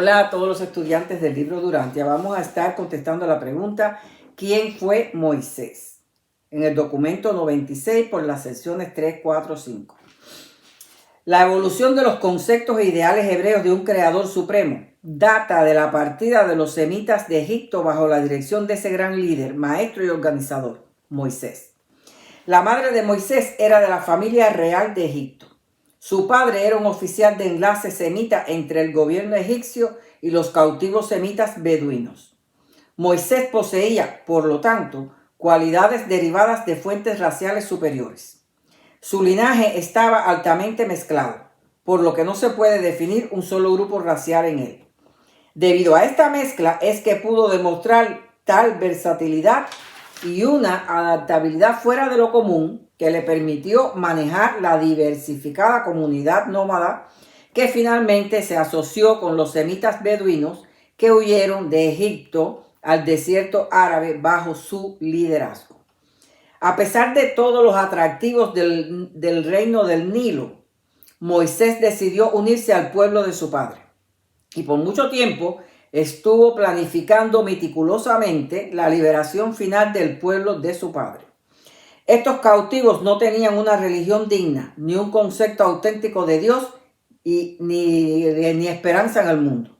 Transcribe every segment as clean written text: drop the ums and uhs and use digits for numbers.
Hola a todos los estudiantes del libro Durantia. Vamos a estar contestando la pregunta ¿quién fue Moisés? En el documento 96 por las secciones 3, 4, 5. La evolución de los conceptos e ideales hebreos de un creador supremo data de la partida de los semitas de Egipto bajo la dirección de ese gran líder, maestro y organizador, Moisés. La madre de Moisés era de la familia real de Egipto. Su padre era un oficial de enlace semita entre el gobierno egipcio y los cautivos semitas beduinos. Moisés poseía, por lo tanto, cualidades derivadas de fuentes raciales superiores. Su linaje estaba altamente mezclado, por lo que no se puede definir un solo grupo racial en él. Debido a esta mezcla es que pudo demostrar tal versatilidad y una adaptabilidad fuera de lo común que le permitió manejar la diversificada comunidad nómada que finalmente se asoció con los semitas beduinos que huyeron de Egipto al desierto árabe bajo su liderazgo. A pesar de todos los atractivos del reino del Nilo, Moisés decidió unirse al pueblo de su padre y por mucho tiempo estuvo planificando meticulosamente la liberación final del pueblo de su padre. Estos cautivos no tenían una religión digna, ni un concepto auténtico de Dios ni esperanza en el mundo.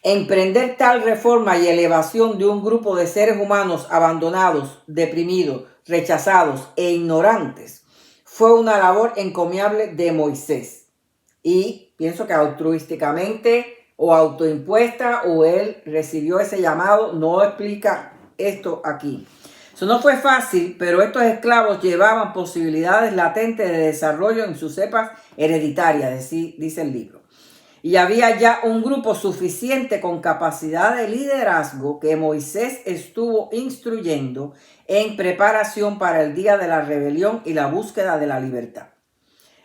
Emprender tal reforma y elevación de un grupo de seres humanos abandonados, deprimidos, rechazados e ignorantes fue una labor encomiable de Moisés. Y pienso que altruísticamente o autoimpuesta o él recibió ese llamado, no explica esto aquí. Eso no fue fácil, pero estos esclavos llevaban posibilidades latentes de desarrollo en sus cepas hereditarias, dice el libro. Y había ya un grupo suficiente con capacidad de liderazgo que Moisés estuvo instruyendo en preparación para el día de la rebelión y la búsqueda de la libertad.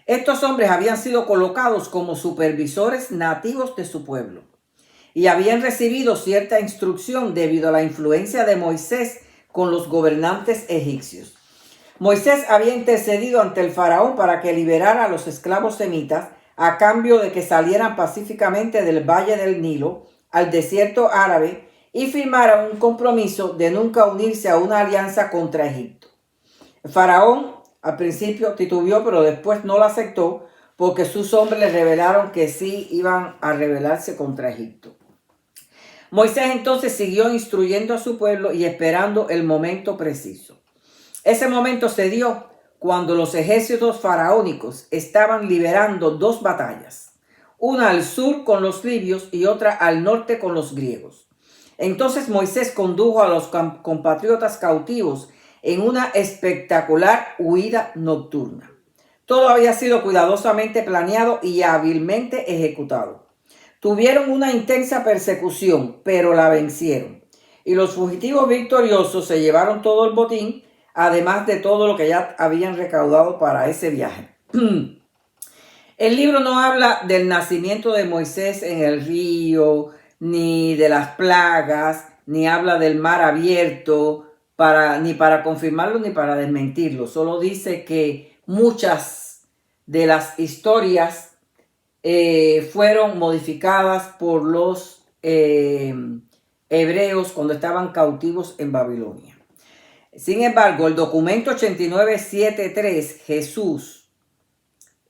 Estos hombres habían sido colocados como supervisores nativos de su pueblo y habían recibido cierta instrucción debido a la influencia de Moisés con los gobernantes egipcios. Moisés había intercedido ante el faraón para que liberara a los esclavos semitas a cambio de que salieran pacíficamente del valle del Nilo al desierto árabe y firmaran un compromiso de nunca unirse a una alianza contra Egipto. El faraón al principio titubeó, pero después no lo aceptó porque sus hombres le revelaron que sí iban a rebelarse contra Egipto. Moisés entonces siguió instruyendo a su pueblo y esperando el momento preciso. Ese momento se dio cuando los ejércitos faraónicos estaban liberando dos batallas, una al sur con los libios y otra al norte con los griegos. Entonces Moisés condujo a los compatriotas cautivos en una espectacular huida nocturna. Todo había sido cuidadosamente planeado y hábilmente ejecutado. Tuvieron una intensa persecución, pero la vencieron. Y los fugitivos victoriosos se llevaron todo el botín, además de todo lo que ya habían recaudado para ese viaje. El libro no habla del nacimiento de Moisés en el río, ni de las plagas, ni habla del mar abierto, ni para confirmarlo ni para desmentirlo. Solo dice que muchas de las historias fueron modificadas por los hebreos cuando estaban cautivos en Babilonia. Sin embargo, el documento 8973, Jesús,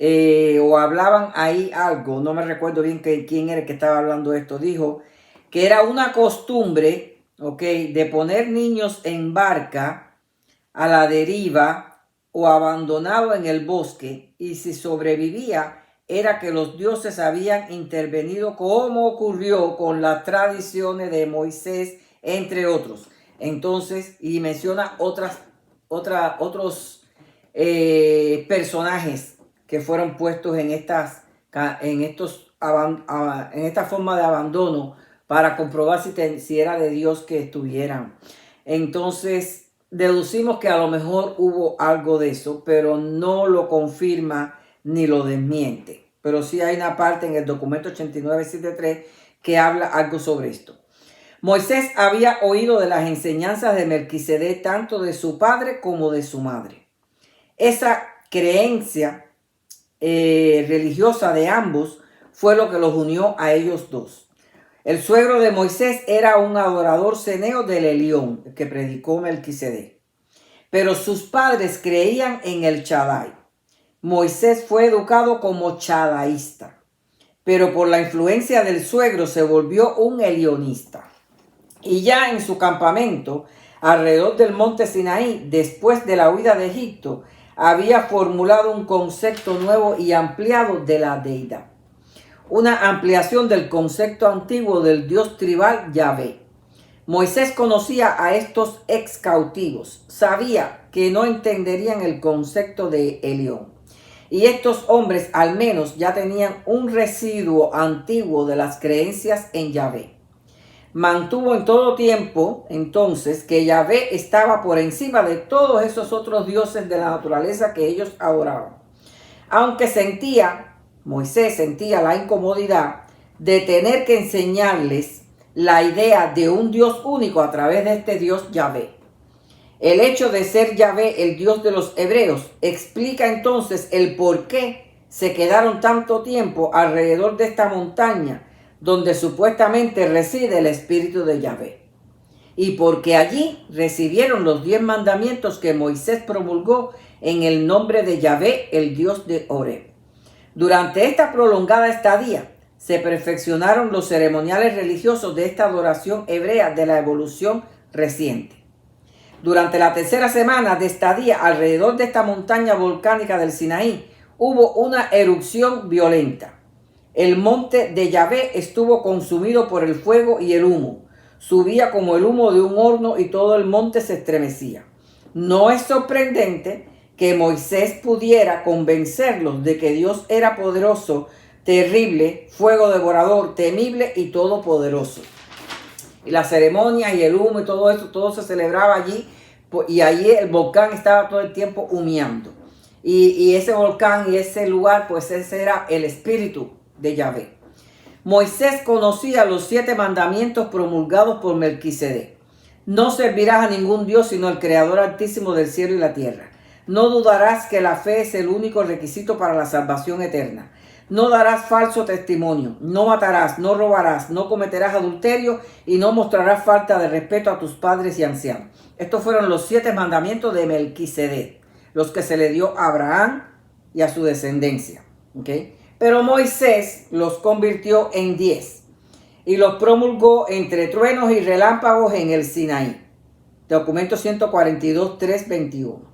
o hablaban ahí algo, no me recuerdo bien quién era el que estaba hablando de esto, dijo que era una costumbre, de poner niños en barca a la deriva o abandonado en el bosque, y si sobrevivía era que los dioses habían intervenido, como ocurrió con las tradiciones de Moisés, entre otros. Entonces, y menciona otros personajes que fueron puestos en esta forma de abandono para comprobar si era de Dios que estuvieran. Entonces, deducimos que a lo mejor hubo algo de eso, pero no lo confirma ni lo desmiente. Pero sí hay una parte en el documento 8973 que habla algo sobre esto. Moisés había oído de las enseñanzas de Melquisedec tanto de su padre como de su madre. Esa creencia religiosa de ambos fue lo que los unió a ellos dos. El suegro de Moisés era un adorador ceneo del Elión, que predicó Melquisedec. Pero sus padres creían en el Shaddai. Moisés fue educado como chadaísta, pero por la influencia del suegro se volvió un elionista. Y ya en su campamento, alrededor del monte Sinaí, después de la huida de Egipto, había formulado un concepto nuevo y ampliado de la deidad. Una ampliación del concepto antiguo del Dios tribal Yahvé. Moisés conocía a estos ex cautivos, sabía que no entenderían el concepto de Elión. Y estos hombres al menos ya tenían un residuo antiguo de las creencias en Yahvé. Mantuvo en todo tiempo entonces que Yahvé estaba por encima de todos esos otros dioses de la naturaleza que ellos adoraban. Aunque Moisés sentía la incomodidad de tener que enseñarles la idea de un Dios único a través de este Dios Yahvé. El hecho de ser Yahvé el Dios de los hebreos explica entonces el por qué se quedaron tanto tiempo alrededor de esta montaña donde supuestamente reside el espíritu de Yahvé. Y porque allí recibieron los 10 mandamientos que Moisés promulgó en el nombre de Yahvé, el Dios de Horeb. Durante esta prolongada estadía, se perfeccionaron los ceremoniales religiosos de esta adoración hebrea de la evolución reciente. Durante la tercera semana de estadía alrededor de esta montaña volcánica del Sinaí, hubo una erupción violenta. El monte de Yahvé estuvo consumido por el fuego y el humo. Subía como el humo de un horno y todo el monte se estremecía. No es sorprendente que Moisés pudiera convencerlos de que Dios era poderoso, terrible, fuego devorador, temible y todopoderoso. Y la ceremonia y el humo y todo eso, todo se celebraba allí, y allí el volcán estaba todo el tiempo humeando. Y ese volcán y ese lugar, pues ese era el espíritu de Yahvé. Moisés conocía los 7 mandamientos promulgados por Melquisedec. No servirás a ningún Dios sino al Creador Altísimo del cielo y la tierra. No dudarás que la fe es el único requisito para la salvación eterna. No darás falso testimonio, no matarás, no robarás, no cometerás adulterio y no mostrarás falta de respeto a tus padres y ancianos. Estos fueron los 7 mandamientos de Melquisedec, los que se le dio a Abraham y a su descendencia. ¿Okay? Pero Moisés los convirtió en 10 y los promulgó entre truenos y relámpagos en el Sinaí. Documento 142, 3, 21.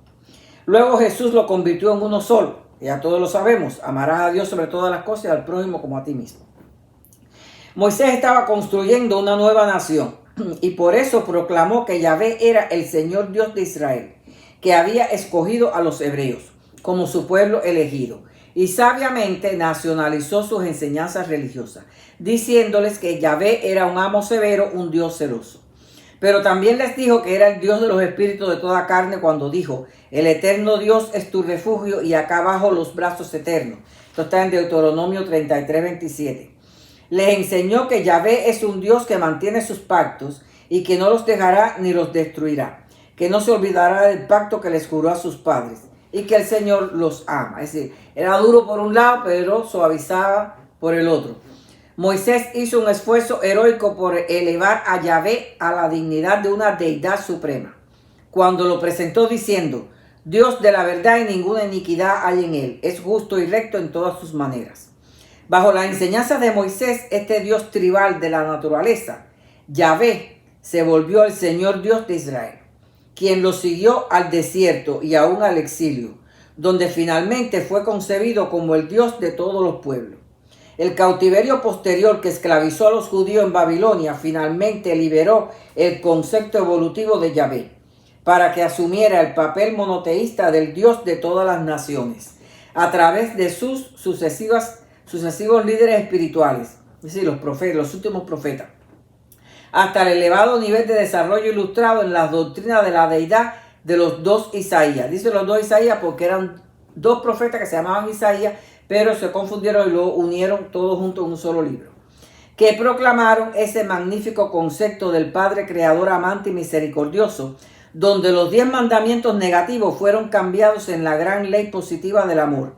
Luego Jesús lo convirtió en uno solo. Ya todos lo sabemos. Amarás a Dios sobre todas las cosas y al prójimo como a ti mismo. Moisés estaba construyendo una nueva nación y por eso proclamó que Yahvé era el Señor Dios de Israel, que había escogido a los hebreos como su pueblo elegido. Y sabiamente nacionalizó sus enseñanzas religiosas, diciéndoles que Yahvé era un amo severo, un Dios celoso. Pero también les dijo que era el Dios de los espíritus de toda carne cuando dijo: el eterno Dios es tu refugio y acá abajo los brazos eternos. Esto está en Deuteronomio 33, 27. Les enseñó que Yahvé es un Dios que mantiene sus pactos y que no los dejará ni los destruirá, que no se olvidará del pacto que les juró a sus padres y que el Señor los ama. Es decir, era duro por un lado, pero suavizaba por el otro. Moisés hizo un esfuerzo heroico por elevar a Yahvé a la dignidad de una deidad suprema, cuando lo presentó diciendo: Dios de la verdad y ninguna iniquidad hay en él, es justo y recto en todas sus maneras. Bajo la enseñanza de Moisés, este Dios tribal de la naturaleza, Yahvé, se volvió el Señor Dios de Israel, quien lo siguió al desierto y aún al exilio, donde finalmente fue concebido como el Dios de todos los pueblos. El cautiverio posterior que esclavizó a los judíos en Babilonia finalmente liberó el concepto evolutivo de Yahvé para que asumiera el papel monoteísta del Dios de todas las naciones a través de sus sucesivos líderes espirituales, es decir, los profetas, los últimos profetas, hasta el elevado nivel de desarrollo ilustrado en las doctrinas de la deidad de los 2 Isaías. Dice los 2 Isaías porque eran 2 profetas que se llamaban Isaías, pero se confundieron y lo unieron todos juntos en un solo libro, que proclamaron ese magnífico concepto del Padre Creador, amante y misericordioso, donde los 10 mandamientos negativos fueron cambiados en la gran ley positiva del amor,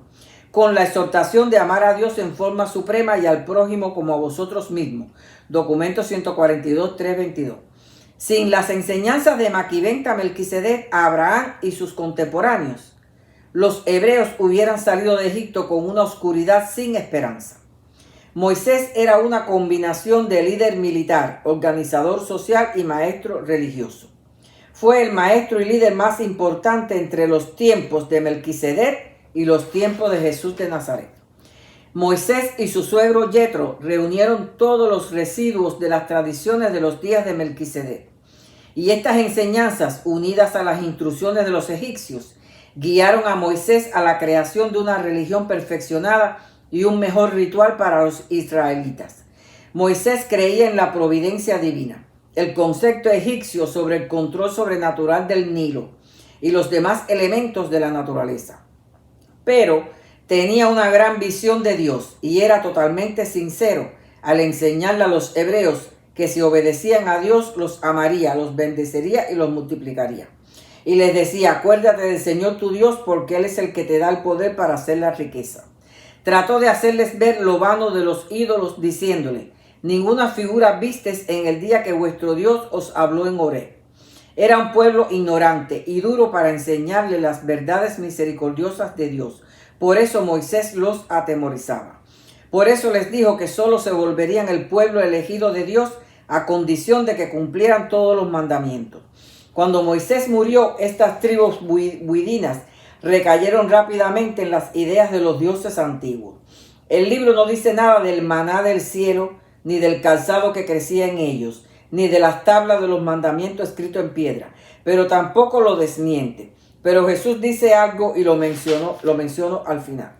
con la exhortación de amar a Dios en forma suprema y al prójimo como a vosotros mismos. Documento 142, 322. Sin las enseñanzas de Maquiventa Melquisedec a Abraham y sus contemporáneos, los hebreos hubieran salido de Egipto con una oscuridad sin esperanza. Moisés era una combinación de líder militar, organizador social y maestro religioso. Fue el maestro y líder más importante entre los tiempos de Melquisedec y los tiempos de Jesús de Nazaret. Moisés y su suegro Yetro reunieron todos los residuos de las tradiciones de los días de Melquisedec. Y estas enseñanzas, unidas a las instrucciones de los egipcios, guiaron a Moisés a la creación de una religión perfeccionada y un mejor ritual para los israelitas. Moisés creía en la providencia divina, el concepto egipcio sobre el control sobrenatural del Nilo y los demás elementos de la naturaleza. Pero tenía una gran visión de Dios y era totalmente sincero al enseñarle a los hebreos que si obedecían a Dios los amaría, los bendeciría y los multiplicaría. Y les decía, acuérdate del Señor tu Dios porque Él es el que te da el poder para hacer la riqueza. Trató de hacerles ver lo vano de los ídolos diciéndole, ninguna figura vistes en el día que vuestro Dios os habló en Horeb. Era un pueblo ignorante y duro para enseñarle las verdades misericordiosas de Dios. Por eso Moisés los atemorizaba. Por eso les dijo que solo se volverían el pueblo elegido de Dios a condición de que cumplieran todos los mandamientos. Cuando Moisés murió, estas tribus buidinas recayeron rápidamente en las ideas de los dioses antiguos. El libro no dice nada del maná del cielo, ni del calzado que crecía en ellos, ni de las tablas de los mandamientos escritos en piedra, pero tampoco lo desmiente. Pero Jesús dice algo y lo menciono al final.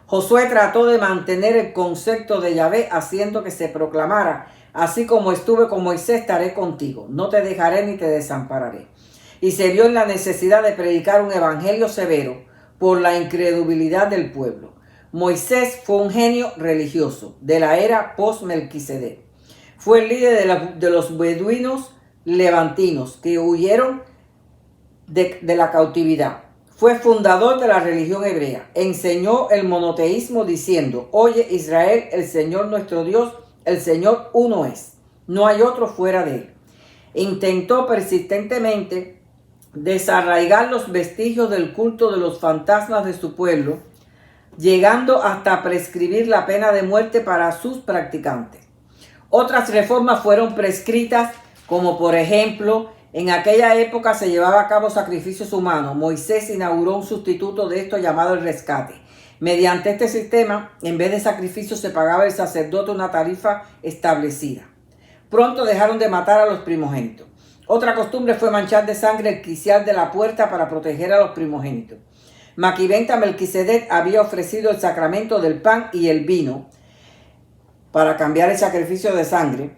Josué trató de mantener el concepto de Yahvé haciendo que se proclamara, así como estuve con Moisés, estaré contigo, no te dejaré ni te desampararé. Y se vio en la necesidad de predicar un evangelio severo por la incredulidad del pueblo. Moisés fue un genio religioso de la era post-Melquisedec. Fue el líder de los beduinos levantinos que huyeron de la cautividad. Fue fundador de la religión hebrea. Enseñó el monoteísmo diciendo, oye Israel, el Señor nuestro Dios, el Señor uno es. No hay otro fuera de él. Intentó persistentemente desarraigar los vestigios del culto de los fantasmas de su pueblo, llegando hasta prescribir la pena de muerte para sus practicantes. Otras reformas fueron prescritas, como por ejemplo, en aquella época se llevaba a cabo sacrificios humanos. Moisés inauguró un sustituto de esto llamado el rescate. Mediante este sistema, en vez de sacrificios, se pagaba al sacerdote una tarifa establecida. Pronto dejaron de matar a los primogénitos. Otra costumbre fue manchar de sangre el quicial de la puerta para proteger a los primogénitos. Maquiventa Melquisedec había ofrecido el sacramento del pan y el vino para cambiar el sacrificio de sangre,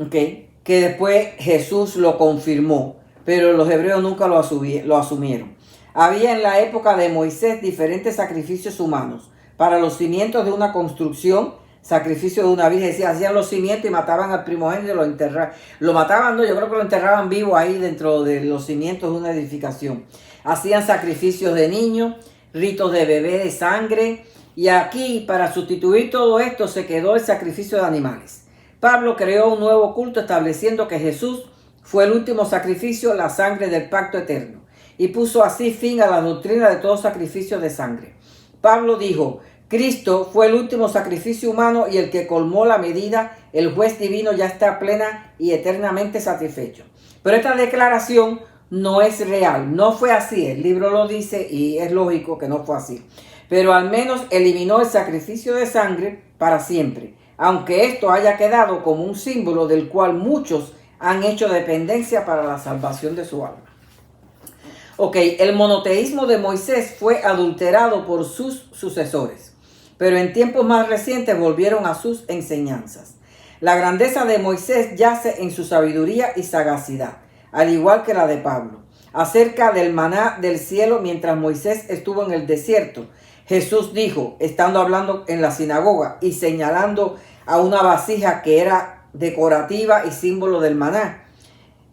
que después Jesús lo confirmó, pero los hebreos nunca lo asumieron. Había en la época de Moisés diferentes sacrificios humanos para los cimientos de una construcción, sacrificio de una virgen, hacían los cimientos y mataban al primogénito y lo enterraban. Lo mataban, no, yo creo que lo enterraban vivo ahí dentro de los cimientos de una edificación. Hacían sacrificios de niños, ritos de bebé de sangre, y aquí para sustituir todo esto se quedó el sacrificio de animales. Pablo creó un nuevo culto estableciendo que Jesús fue el último sacrificio, la sangre del pacto eterno, y puso así fin a la doctrina de todo sacrificio de sangre. Pablo dijo, Cristo fue el último sacrificio humano y el que colmó la medida, el juez divino ya está plena y eternamente satisfecho. Pero esta declaración no es real, no fue así, el libro lo dice y es lógico que no fue así. Pero al menos eliminó el sacrificio de sangre para siempre, aunque esto haya quedado como un símbolo del cual muchos han hecho dependencia para la salvación de su alma. El monoteísmo de Moisés fue adulterado por sus sucesores, pero en tiempos más recientes volvieron a sus enseñanzas. La grandeza de Moisés yace en su sabiduría y sagacidad, al igual que la de Pablo. Acerca del maná del cielo mientras Moisés estuvo en el desierto, Jesús dijo, estando hablando en la sinagoga y señalando a una vasija que era decorativa y símbolo del maná.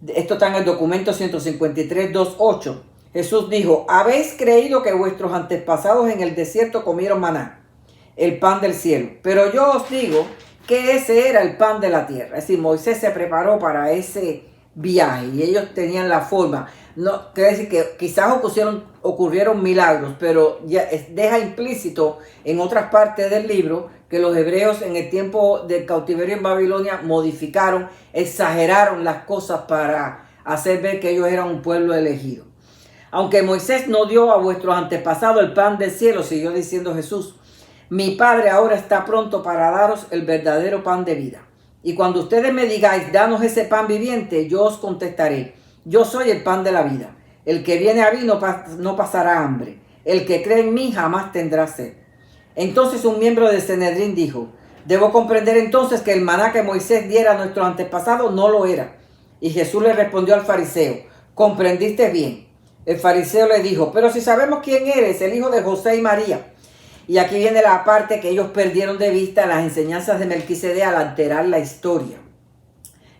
Esto está en el documento 153, 2.8. Jesús dijo, habéis creído que vuestros antepasados en el desierto comieron maná, el pan del cielo. Pero yo os digo que ese era el pan de la tierra. Es decir, Moisés se preparó para ese viaje y ellos tenían la forma. No, quiere decir que quizás ocurrieron milagros, pero ya deja implícito en otras partes del libro que los hebreos en el tiempo del cautiverio en Babilonia modificaron, exageraron las cosas para hacer ver que ellos eran un pueblo elegido. Aunque Moisés no dio a vuestros antepasados el pan del cielo, siguió diciendo Jesús, mi Padre ahora está pronto para daros el verdadero pan de vida. Y cuando ustedes me digáis, danos ese pan viviente, yo os contestaré, yo soy el pan de la vida. El que viene a mí no pasará hambre. El que cree en mí jamás tendrá sed. Entonces un miembro del Sanedrín dijo, debo comprender entonces que el maná que Moisés diera a nuestros antepasados no lo era. Y Jesús le respondió al fariseo, comprendiste bien. El fariseo le dijo, pero si sabemos quién eres, el hijo de José y María. Y aquí viene la parte que ellos perdieron de vista, las enseñanzas de Melquisedec al alterar la historia.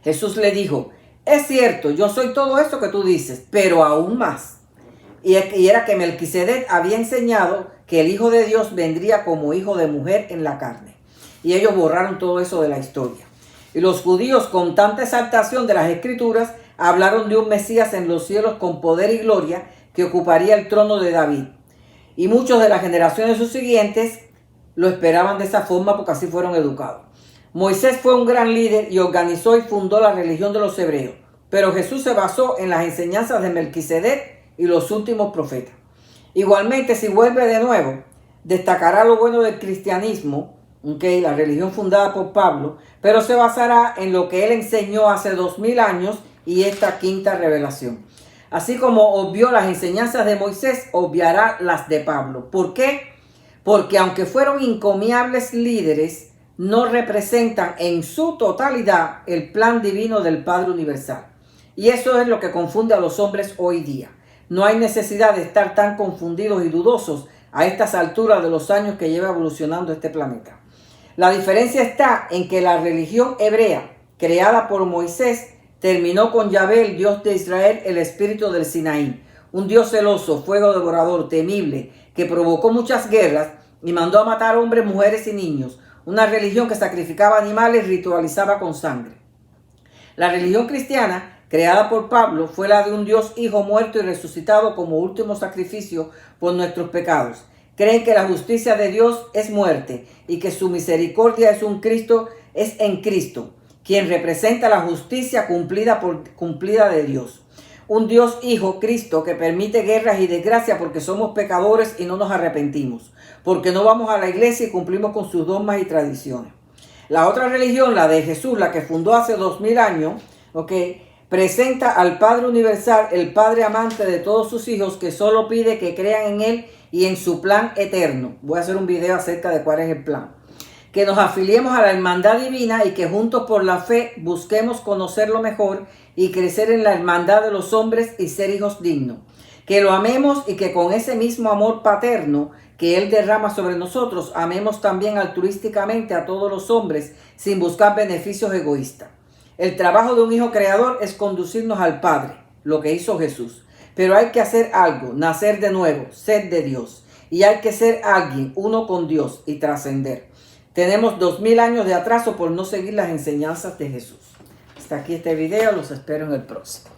Jesús le dijo, es cierto, yo soy todo esto que tú dices, pero aún más. Y era que Melquisedec había enseñado que el Hijo de Dios vendría como hijo de mujer en la carne. Y ellos borraron todo eso de la historia. Y los judíos, con tanta exaltación de las Escrituras, hablaron de un Mesías en los cielos con poder y gloria que ocuparía el trono de David. Y muchos de las generaciones subsiguientes lo esperaban de esa forma porque así fueron educados. Moisés fue un gran líder y organizó y fundó la religión de los hebreos. Pero Jesús se basó en las enseñanzas de Melquisedec y los últimos profetas. Igualmente, si vuelve de nuevo, destacará lo bueno del cristianismo, la religión fundada por Pablo, pero se basará en lo que él enseñó hace 2000 años y esta quinta revelación. Así como obvió las enseñanzas de Moisés, obviará las de Pablo. ¿Por qué? Porque aunque fueron encomiables líderes, no representan en su totalidad el plan divino del Padre Universal. Y eso es lo que confunde a los hombres hoy día. No hay necesidad de estar tan confundidos y dudosos a estas alturas de los años que lleva evolucionando este planeta. La diferencia está en que la religión hebrea, creada por Moisés, terminó con Yahvé, el Dios de Israel, el espíritu del Sinaí, un Dios celoso, fuego devorador, temible, que provocó muchas guerras y mandó a matar hombres, mujeres y niños, una religión que sacrificaba animales y ritualizaba con sangre. La religión cristiana, creada por Pablo, fue la de un Dios Hijo muerto y resucitado como último sacrificio por nuestros pecados. Creen que la justicia de Dios es muerte y que su misericordia es en Cristo, quien representa la justicia cumplida de Dios. Un Dios Hijo, Cristo, que permite guerras y desgracias porque somos pecadores y no nos arrepentimos, porque no vamos a la iglesia y cumplimos con sus dogmas y tradiciones. La otra religión, la de Jesús, la que fundó hace 2000 años, presenta al Padre Universal, el Padre amante de todos sus hijos, que solo pide que crean en Él y en su plan eterno. Voy a hacer un video acerca de cuál es el plan. Que nos afiliemos a la hermandad divina y que juntos por la fe busquemos conocerlo mejor y crecer en la hermandad de los hombres y ser hijos dignos. Que lo amemos y que con ese mismo amor paterno que Él derrama sobre nosotros, amemos también altruísticamente a todos los hombres sin buscar beneficios egoístas. El trabajo de un hijo creador es conducirnos al Padre, lo que hizo Jesús. Pero hay que hacer algo, nacer de nuevo, ser de Dios. Y hay que ser alguien, uno con Dios y trascender. Tenemos 2000 años de atraso por no seguir las enseñanzas de Jesús. Hasta aquí este video, los espero en el próximo.